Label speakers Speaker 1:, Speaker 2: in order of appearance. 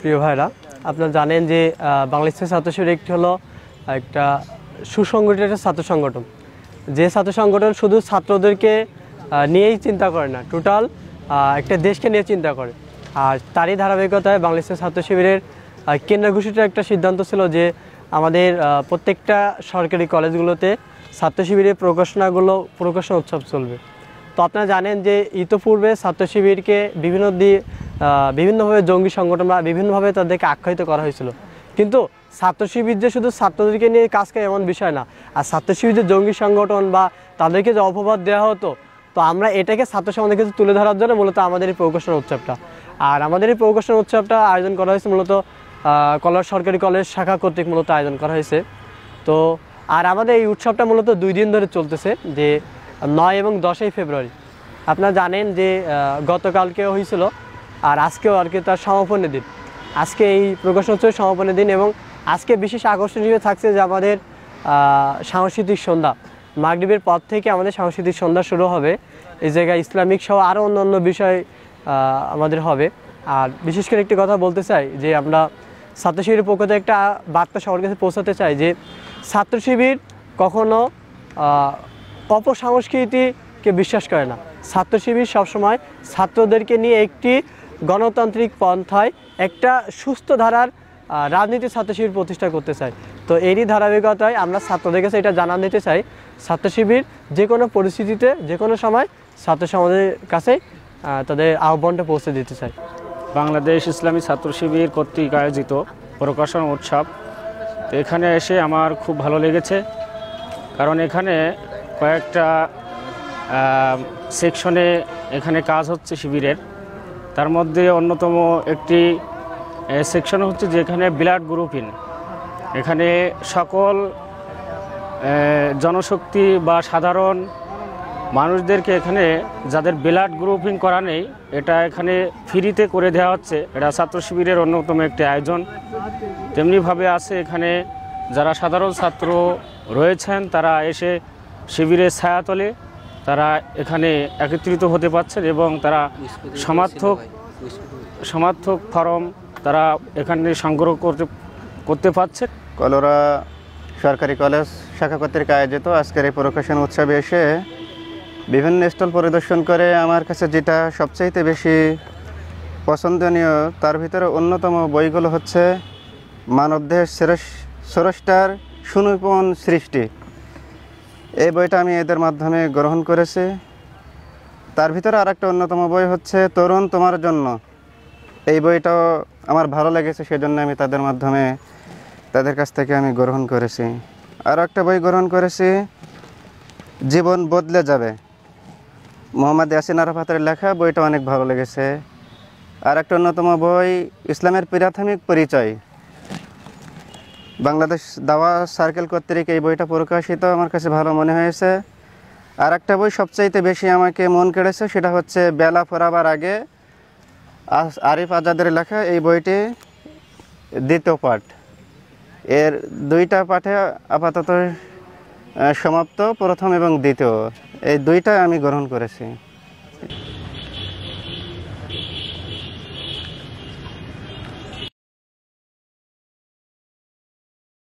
Speaker 1: প্রিয় ভাইরা, আপনারা জানেন যে বাংলাদেশ ছাত্র শিবির একটি হলো একটা সুসংগঠিত একটা ছাত্র সংগঠন, যে ছাত্র সংগঠন শুধু ছাত্রদেরকে নিয়েই চিন্তা করে না, টোটাল একটা দেশকে নিয়ে চিন্তা করে। আর তারই ধারাবাহিকতায় বাংলাদেশ ছাত্র শিবিরের কেন্দ্র ঘোষিত একটা সিদ্ধান্ত ছিল যে আমাদের প্রত্যেকটা সরকারি কলেজগুলোতে ছাত্র শিবিরের প্রকাশনা উৎসব চলবে। তো আপনারা জানেন যে ইতোপূর্বে ছাত্র শিবিরকে বিভিন্নভাবে জঙ্গি সংগঠন বা বিভিন্নভাবে তাদেরকে আখ্যায়িত করা হয়েছিল, কিন্তু ছাত্র শিবির যে শুধু ছাত্রদেরকে নিয়ে কাজ করে এমন বিষয় না। আর ছাত্র শিবির যে জঙ্গি সংগঠন বা তাদেরকে যে অপবাদ দেওয়া হতো, তো আমরা এটাকে ছাত্র সমাজের কাছে তুলে ধরার জন্য মূলত আমাদের এই প্রকাশনা উৎসবটা। আর আমাদের এই প্রকাশনা উৎসবটা আয়োজন করা হয়েছে মূলত সরকারি কলেজ শাখা কর্তৃক মূলত আয়োজন করা হয়েছে। তো আর আমাদের এই উৎসবটা মূলত 2 দিন ধরে চলতেছে, যে 9 এবং 10 ফেব্রুয়ারি। আপনারা জানেন যে গতকালকেও হয়েছিল, আর আজকেও আর কি তার সমাপনী দিন। আজকে এই প্রকাশনা উৎসবের সমাপনী দিন, এবং আজকে বিশেষ আকর্ষণ হিসেবে থাকছে যে আমাদের সাংস্কৃতিক সন্ধ্যা। মাগরিবের পর থেকে আমাদের সাংস্কৃতিক সন্ধ্যা শুরু হবে। এই জায়গায় ইসলামিক সহ আরও অন্য বিষয় আমাদের হবে। আর বিশেষ করে একটি কথা বলতে চাই যে আমরা ছাত্র শিবিরের পক্ষ থেকে একটা বার্তা সবার কাছে পৌঁছাতে চাই যে ছাত্র শিবির কখনো অপসংস্কৃতিকে বিশ্বাস করে না। ছাত্র শিবির সবসময় ছাত্রদেরকে নিয়ে একটি গণতান্ত্রিক পন্থায় একটা সুস্থ ধারার রাজনীতি ছাত্র শিবির প্রতিষ্ঠা করতে চাই। তো এরই ধারাবাহিকতায় আমরা ছাত্রদের কাছে এটা জানান দিতে চাই, ছাত্র শিবির যে কোনো পরিস্থিতিতে যে কোনো সময় ছাত্র সমাজের কাছে তাদের আহ্বানটা পৌঁছে দিতে চাই।
Speaker 2: বাংলাদেশ ইসলামী ছাত্র শিবির কর্তৃক আয়োজিত প্রকাশনা উৎসব, এখানে এসে আমার খুব ভালো লেগেছে, কারণ এখানে কয়েকটা সেকশনে এখানে কাজ হচ্ছে শিবিরের। তার মধ্যে অন্যতম একটি সেকশন হচ্ছে যেখানে ব্লাড গ্রুপিং। এখানে সকল জনশক্তি বা সাধারণ মানুষদেরকে এখানে যাদের ব্লাড গ্রুপিং করা নেই, এটা এখানে ফ্রিতে করে দেওয়া হচ্ছে। এটা ছাত্র শিবিরের অন্যতম একটি আয়োজন। তেমনিভাবে আছে এখানে যারা সাধারণ ছাত্র রয়েছেন, তারা এসে শিবিরের ছায়াতলে তারা এখানে একত্রিত হতে পারছেন, এবং তারা সমার্থক ফরম তারা এখানে সংগ্রহ করতে পারছে।
Speaker 3: কলোরা সরকারি কলেজ শাখা কর্তৃক আয়োজিত আজকের এই প্রকাশনা উৎসবে এসে বিভিন্ন স্টল পরিদর্শন করে আমার কাছে যেটা সবচাইতে বেশি পছন্দনীয়, তার ভিতরে অন্যতম বইগুলো হচ্ছে মানবদেহ স্রষ্টার সুনিপুণ সৃষ্টি। এই বইটা আমি এদের মাধ্যমে গ্রহণ করেছি। তার ভিতরে আরেকটা অন্যতম বই হচ্ছে তরুণ তোমার জন্য। এই বইটাও আমার ভালো লেগেছে, সেজন্য আমি তাদের কাছ থেকে আমি গ্রহণ করেছি। আর একটা বই গ্রহণ করেছি, জীবন বদলে যাবে, মোহাম্মদ ইয়াসিন আরাফাতের লেখা। বইটা অনেক ভালো লেগেছে। আর একটা অন্যতম বই ইসলামের প্রাথমিক পরিচয়, বাংলাদেশ দাওয়া সার্কেল কর্তৃক এই বইটা প্রকাশিত, আমার কাছে ভালো মনে হয়েছে। আর একটা বই সবচাইতে বেশি আমাকে মন কেড়েছে, সেটা হচ্ছে বেলা ফোরাবার আগে, আরিফ আজাদের লেখা। এই বইটি 2য় পাঠ। এর 2টা পাঠে আপাতত সমাপ্ত, প্রথম এবং দ্বিতীয়, এই 2টা আমি গ্রহণ করেছি।